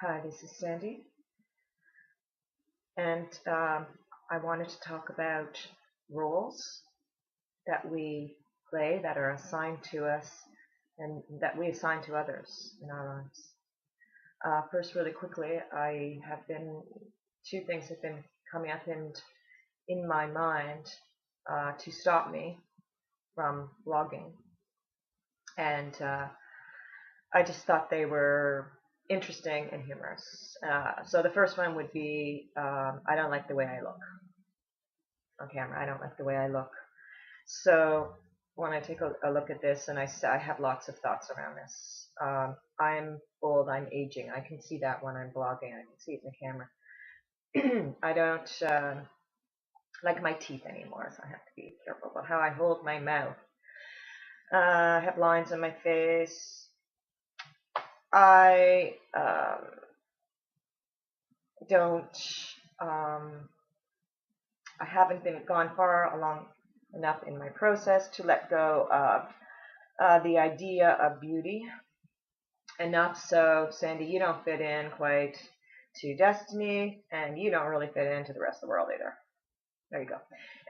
Hi, this is Sandy, and I wanted to talk about roles that we play that are assigned to us and that we assign to others in our lives. First, really quickly, two things have been coming up and in my mind to stop me from blogging, and I just thought they were interesting and humorous. So the first one would be I don't like the way I look on camera. I don't like the way I look. So when I take a look at this, and I have lots of thoughts around this. I'm old. I'm aging. I can see that when I'm blogging. I can see it in the camera. I don't like my teeth anymore, so I have to be careful about how I hold my mouth. I have lines on my face. I don't. Um, I haven't been gone far along enough in my process to let go of the idea of beauty enough. So, Sandy, you don't fit in quite to Destiny, and you don't really fit into the rest of the world either. There you go.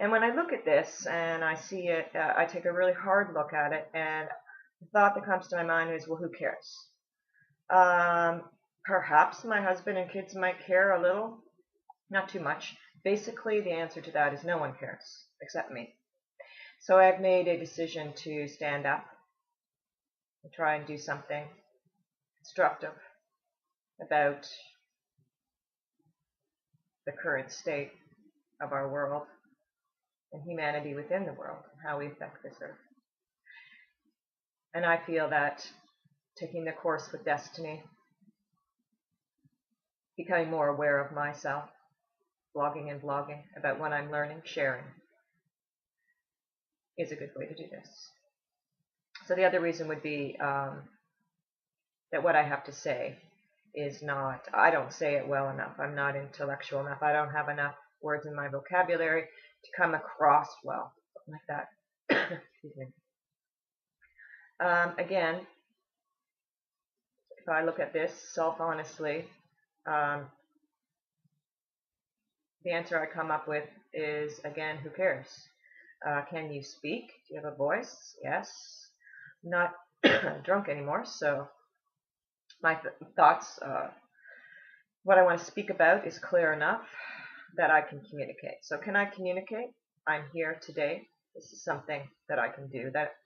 And when I look at this and I see it, I take a really hard look at it, and the thought that comes to my mind is, well, who cares? Um, Perhaps my husband and kids might care a little, not too much. Basically, the answer to that is no one cares except me. So I've made a decision to stand up and try and do something constructive about the current state of our world and humanity within the world and how we affect this earth. And I feel that taking the course with Destiny, becoming more aware of myself, blogging and blogging about what I'm learning, sharing, is a good way to do this. So the other reason would be that what I have to say is not, I don't say it well enough. I'm not intellectual enough. I don't have enough words in my vocabulary to come across well, something like that. Excuse me. Again, if I look at this self-honestly, the answer I come up with is, again, who cares? Can you speak? Do you have a voice? Yes. I'm not drunk anymore, so my thoughts, what I want to speak about is clear enough that I can communicate. So can I communicate? I'm here today. This is something that I can do that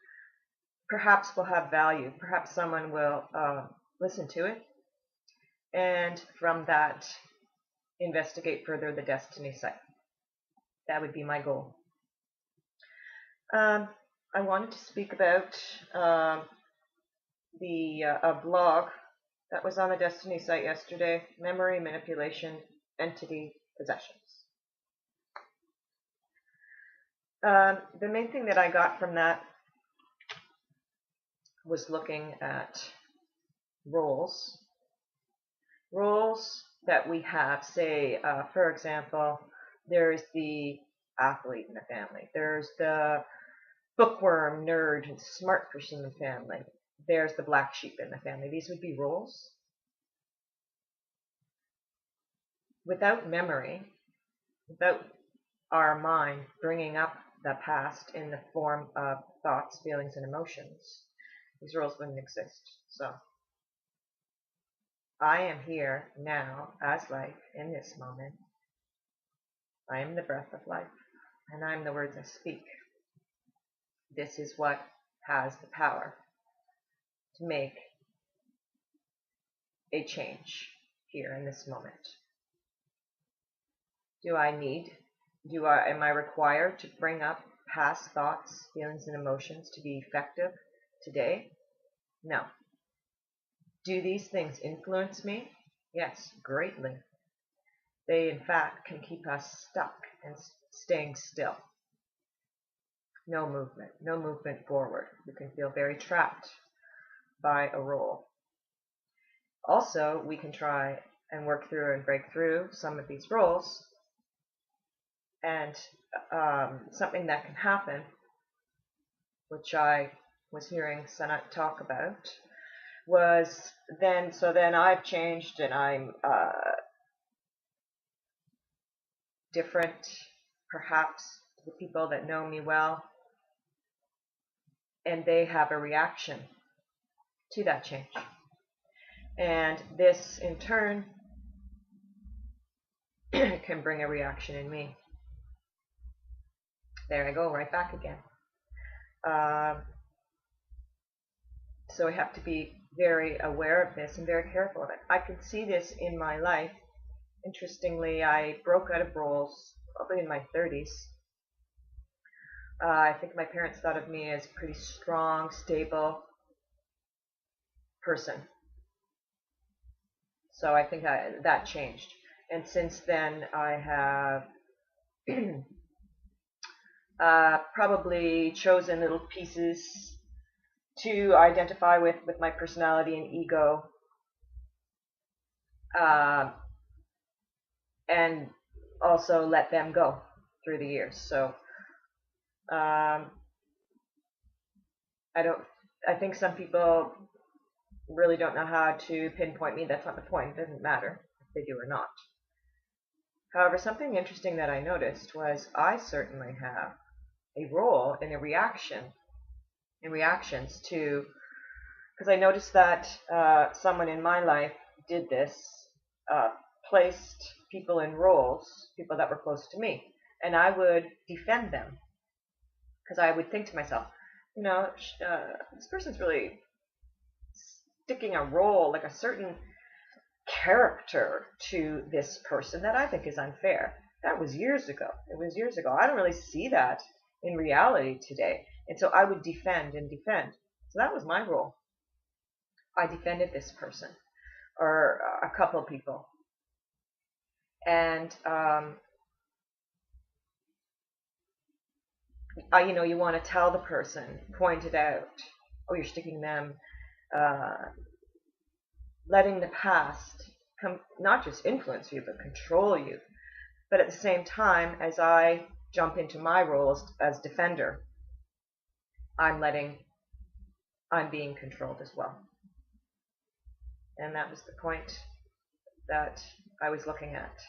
perhaps will have value. Perhaps someone will listen to it, and from that, investigate further the Destiny site. That would be my goal. I wanted to speak about the blog that was on the Destiny site yesterday, Memory Manipulation Entity Possessions. The main thing that I got from that was looking at roles that we have. Say, for example, there's the athlete in the family. There's the bookworm, nerd, and smart person in the family. There's the black sheep in the family. These would be roles. Without memory, without our mind bringing up the past in the form of thoughts, feelings, and emotions, these roles wouldn't exist. So I am here now as life in this moment. I am the breath of life, and I am the words I speak. This is what has the power to make a change here in this moment. Am I required to bring up past thoughts, feelings, and emotions to be effective today? No. Do these things influence me? Yes, greatly. They, in fact, can keep us stuck and staying still. No movement forward. You can feel very trapped by a role. Also, we can try and work through and break through some of these roles, and something that can happen, which I was hearing Sanat talk about, was then, so then I've changed and I'm different, perhaps, to the people that know me well, and they have a reaction to that change. And this, in turn, can bring a reaction in me. There I go, right back again. So I have to be very aware of this and very careful of it. I can see this in my life. Interestingly, I broke out of roles probably in my 30s. I think my parents thought of me as a pretty strong, stable person. So I think that changed. And since then, I have probably chosen little pieces to identify with my personality and ego, and also let them go through the years. So I think some people really don't know how to pinpoint me. That's not the point. It doesn't matter if they do or not. However, something interesting that I noticed was I certainly have a role in reactions to, because I noticed that someone in my life did this, placed people in roles, people that were close to me, and I would defend them, because I would think to myself, this person's really sticking a role, like a certain character to this person that I think is unfair. That was years ago. It was years ago. I don't really see that in reality today. And so I would defend and defend. So that was my role. I defended this person or a couple of people. And you want to tell the person, point it out, oh, you're sticking them, letting the past not just influence you, but control you. But at the same time, as I jump into my role as defender, I'm being controlled as well. And that was the point that I was looking at.